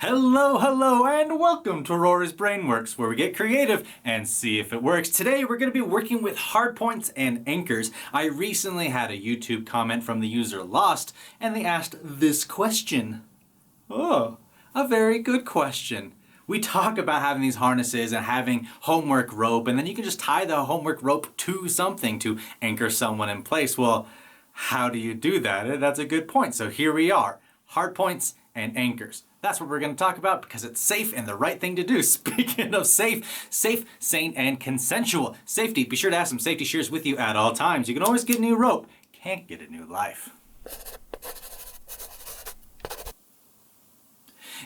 Hello, and welcome to Rory's Brainworks, where we get creative and see if it works. Today, we're going to be working with hardpoints and anchors. I recently had a YouTube comment from the user Lost, and they asked this question. Oh, a very good question. We talk about having these harnesses and having homework rope, and then you can just tie the homework rope to something to anchor someone in place. Well, how do you do that? That's a good point. So here we are, hardpoints and anchors. That's what we're going to talk about because it's safe and the right thing to do. Speaking of safe, sane, and consensual. Safety, be sure to have some safety shears with you at all times. You can always get a new rope, can't get a new life.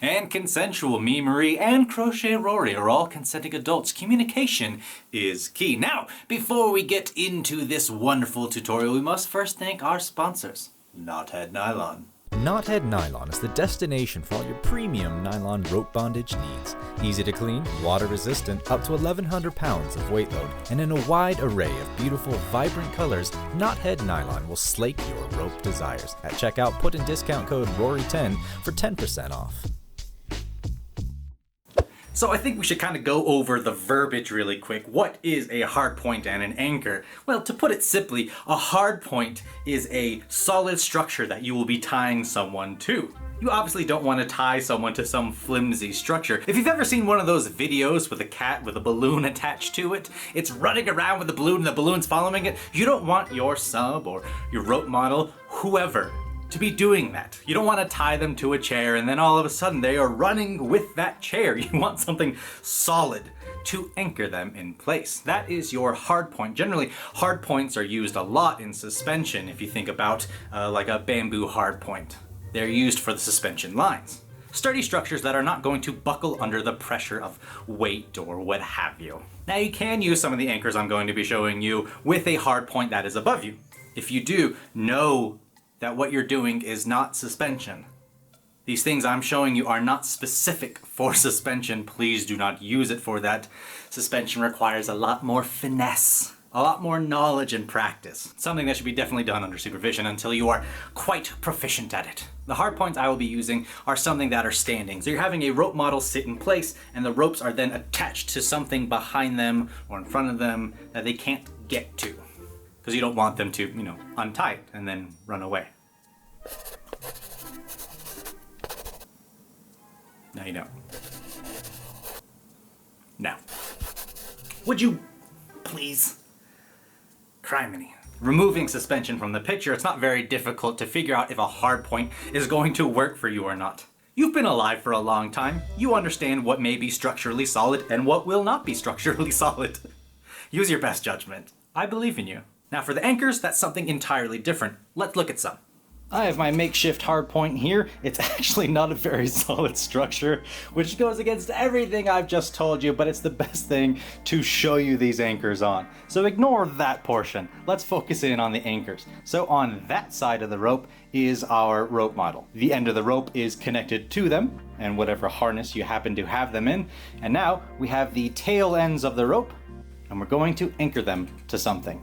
And consensual, me, Marie, and Crochet Rory are all consenting adults. Communication is key. Now, before we get into this wonderful tutorial, we must first thank our sponsors, Knothead Nylon. Knothead Nylon is the destination for all your premium nylon rope bondage needs. Easy to clean, water resistant, up to 1,100 pounds of weight load, and in a wide array of beautiful, vibrant colors, Knothead Nylon will slake your rope desires. At checkout, put in discount code RORY10 for 10% off. So I think we should kind of go over the verbiage really quick. What is a hardpoint and an anchor? Well, to put it simply, a hardpoint is a solid structure that you will be tying someone to. You obviously don't want to tie someone to some flimsy structure. If you've ever seen one of those videos with a cat with a balloon attached to it, it's running around with the balloon and the balloon's following it, you don't want your sub or your rope model, whoever, to be doing that. You don't want to tie them to a chair and then all of a sudden they are running with that chair. You want something solid to anchor them in place. That is your hard point. Generally, hard points are used a lot in suspension if you think about like a bamboo hard point. They're used for the suspension lines. Sturdy structures that are not going to buckle under the pressure of weight or what have you. Now you can use some of the anchors I'm going to be showing you with a hard point that is above you. If you do, know that what you're doing is not suspension. These things I'm showing you are not specific for suspension. Please do not use it for that. Suspension requires a lot more finesse, a lot more knowledge and practice. Something that should be definitely done under supervision until you are quite proficient at it. The hard points I will be using are something that are standing. So you're having a rope model sit in place and the ropes are then attached to something behind them or in front of them that they can't get to. Because you don't want them to, untie it and then run away. No, you don't. Now, would you please? Criminy. Removing suspension from the picture, it's not very difficult to figure out if a hard point is going to work for you or not. You've been alive for a long time. You understand what may be structurally solid and what will not be structurally solid. Use your best judgment. I believe in you. Now for the anchors, that's something entirely different. Let's look at some. I have my makeshift hardpoint here. It's actually not a very solid structure, which goes against everything I've just told you, but it's the best thing to show you these anchors on. So ignore that portion. Let's focus in on the anchors. So on that side of the rope is our rope model. The end of the rope is connected to them and whatever harness you happen to have them in. And now we have the tail ends of the rope and we're going to anchor them to something.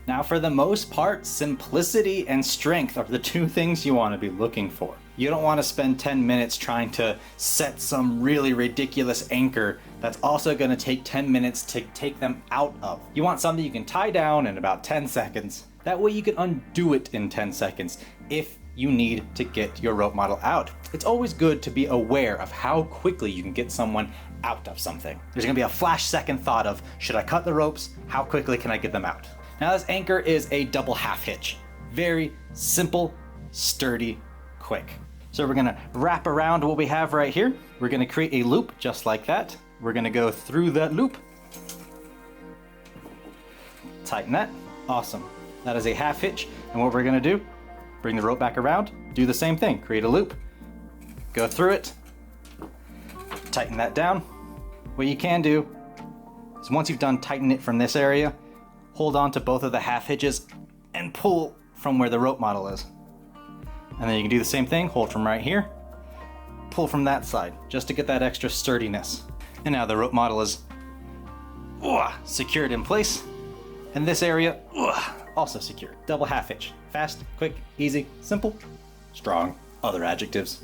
Now for the most part, simplicity and strength are the two things you want to be looking for. You don't want to spend 10 minutes trying to set some really ridiculous anchor that's also going to take 10 minutes to take them out of. You want something you can tie down in about 10 seconds. That way you can undo it in 10 seconds if you need to get your rope model out. It's always good to be aware of how quickly you can get someone out of something. There's going to be a flash second thought of, should I cut the ropes? How quickly can I get them out? Now this anchor is a double half hitch. Very simple, sturdy, quick. So we're gonna wrap around what we have right here. We're gonna create a loop just like that. We're gonna go through that loop. Tighten that, awesome. That is a half hitch. And what we're gonna do, bring the rope back around, do the same thing, create a loop, go through it, tighten that down. What you can do is once you've done tighten it from this area, hold on to both of the half hitches and pull from where the rope model is. And then you can do the same thing, hold from right here, pull from that side, just to get that extra sturdiness. And now the rope model is secured in place. And this area, also secured. Double half hitch. Fast, quick, easy, simple, strong, other adjectives.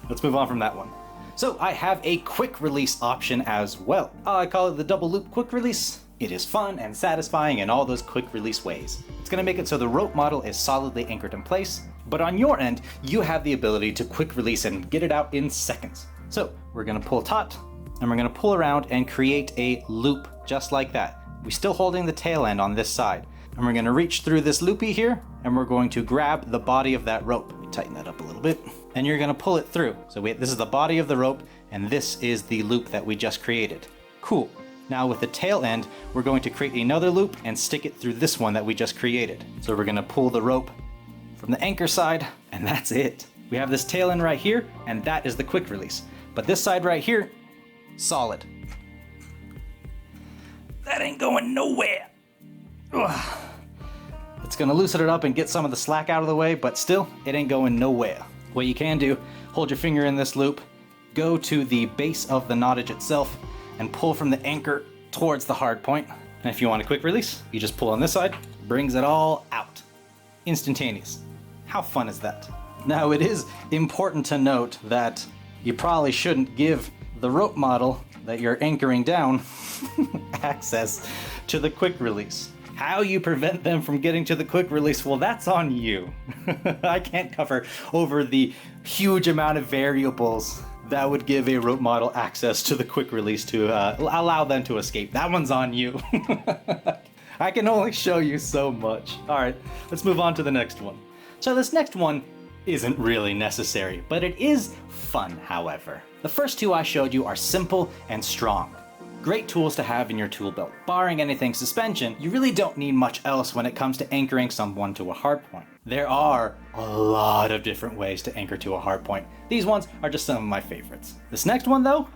Let's move on from that one. So I have a quick release option as well. I call it the double loop quick release. It is fun and satisfying in all those quick release ways. It's gonna make it so the rope model is solidly anchored in place, but on your end, you have the ability to quick release and get it out in seconds. So we're gonna pull taut, and we're gonna pull around and create a loop just like that. We're still holding the tail end on this side. And we're gonna reach through this loopy here, and we're going to grab the body of that rope. Tighten that up a little bit. And you're gonna pull it through. So this is the body of the rope, and this is the loop that we just created. Cool. Now with the tail end, we're going to create another loop and stick it through this one that we just created. So we're gonna pull the rope from the anchor side, and that's it. We have this tail end right here, and that is the quick release. But this side right here, solid. That ain't going nowhere. Ugh. It's gonna loosen it up and get some of the slack out of the way, but still, it ain't going nowhere. What you can do, hold your finger in this loop, go to the base of the knottage itself, and pull from the anchor towards the hard point. And if you want a quick release, you just pull on this side, brings it all out. Instantaneous. How fun is that? Now it is important to note that you probably shouldn't give the rope model that you're anchoring down access to the quick release. How you prevent them from getting to the quick release, well, that's on you. I can't cover over the huge amount of variables that would give a rope model access to the quick release to allow them to escape. That one's on you. I can only show you so much. All right, let's move on to the next one. So this next one isn't really necessary, but it is fun, however. The first two I showed you are simple and strong. Great tools to have in your tool belt. Barring anything suspension, you really don't need much else when it comes to anchoring someone to a hard point. There are a lot of different ways to anchor to a hard point. These ones are just some of my favorites. This next one though,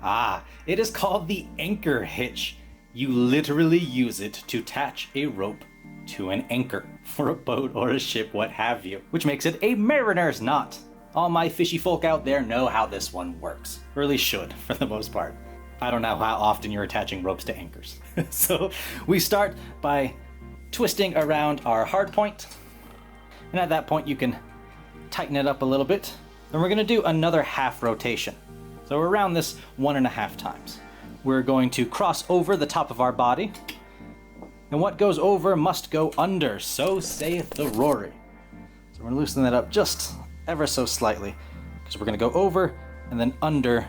it is called the anchor hitch. You literally use it to attach a rope to an anchor for a boat or a ship, what have you, which makes it a mariner's knot. All my fishy folk out there know how this one works, or at least should for the most part. I don't know how often you're attaching ropes to anchors. So we start by twisting around our hard point. And at that point you can tighten it up a little bit. And we're gonna do another half rotation. So we're around this 1.5 times. We're going to cross over the top of our body. And what goes over must go under, so saith the Rory. So we're gonna loosen that up just ever so slightly, because we're gonna go over and then under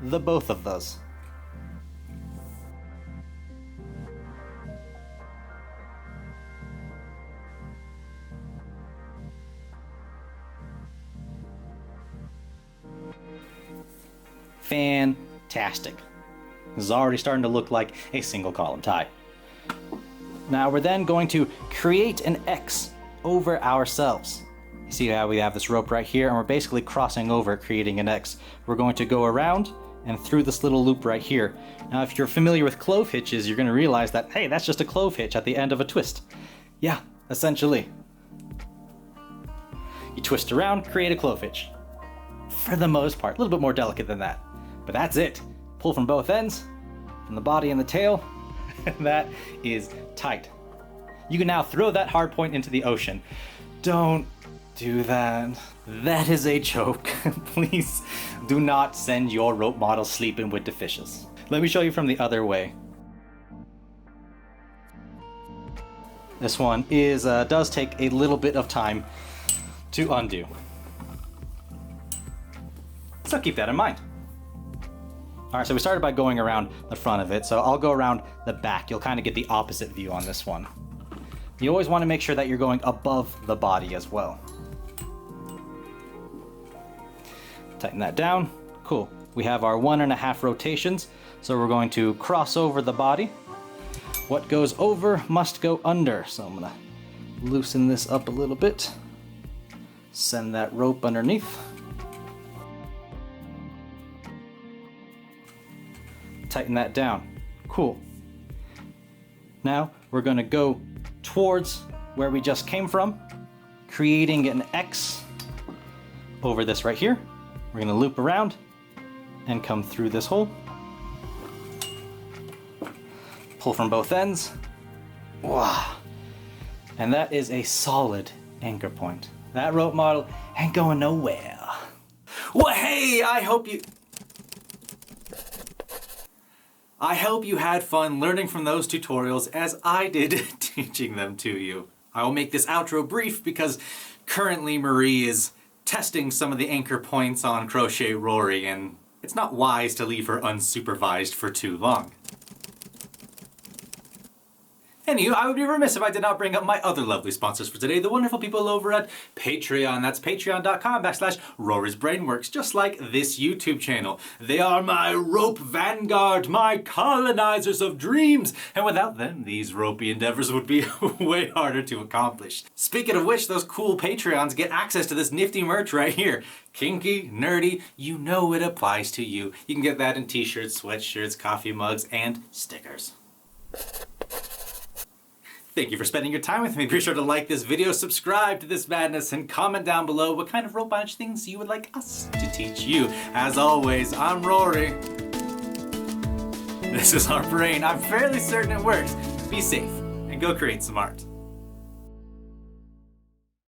the both of those. Fantastic. This is already starting to look like a single column tie. Now we're then going to create an X over ourselves. You see how we have this rope right here, and we're basically crossing over, creating an X. We're going to go around and through this little loop right here. Now if you're familiar with clove hitches, you're going to realize that, hey, that's just a clove hitch at the end of a twist. Yeah, essentially. You twist around, create a clove hitch. For the most part, a little bit more delicate than that. But that's it. Pull from both ends, from the body and the tail, and that is tight. You can now throw that hard point into the ocean. Don't do that. That is a joke. Please do not send your rope model sleeping with the fishes. Let me show you from the other way. This one does take a little bit of time to undo. So keep that in mind. All right, so we started by going around the front of it, so I'll go around the back. You'll kind of get the opposite view on this one. You always want to make sure that you're going above the body as well. Tighten that down. Cool. We have our 1.5 rotations, so we're going to cross over the body. What goes over must go under, so I'm gonna loosen this up a little bit. Send that rope underneath. Tighten that down. Cool. Now we're going to go towards where we just came from, creating an X over this right here. We're going to loop around and come through this hole. Pull from both ends. Wow. And that is a solid anchor point. That rope model ain't going nowhere. Well, hey Hey, I hope you had fun learning from those tutorials as I did teaching them to you. I will make this outro brief because currently Marie is testing some of the anchor points on Crochet Rory, and it's not wise to leave her unsupervised for too long. Anywho, I would be remiss if I did not bring up my other lovely sponsors for today, the wonderful people over at Patreon. That's patreon.com/Rory's Brainworks, just like this YouTube channel. They are my rope vanguard, my colonizers of dreams, and without them, these ropey endeavors would be way harder to accomplish. Speaking of which, those cool Patreons get access to this nifty merch right here. Kinky, nerdy, you know it applies to you. You can get that in t-shirts, sweatshirts, coffee mugs, and stickers. Thank you for spending your time with me. Be sure to like this video, subscribe to this madness, and comment down below what kind of rope bondage things you would like us to teach you. As always, I'm Rory. This is our brain. I'm fairly certain it works. Be safe and go create some art.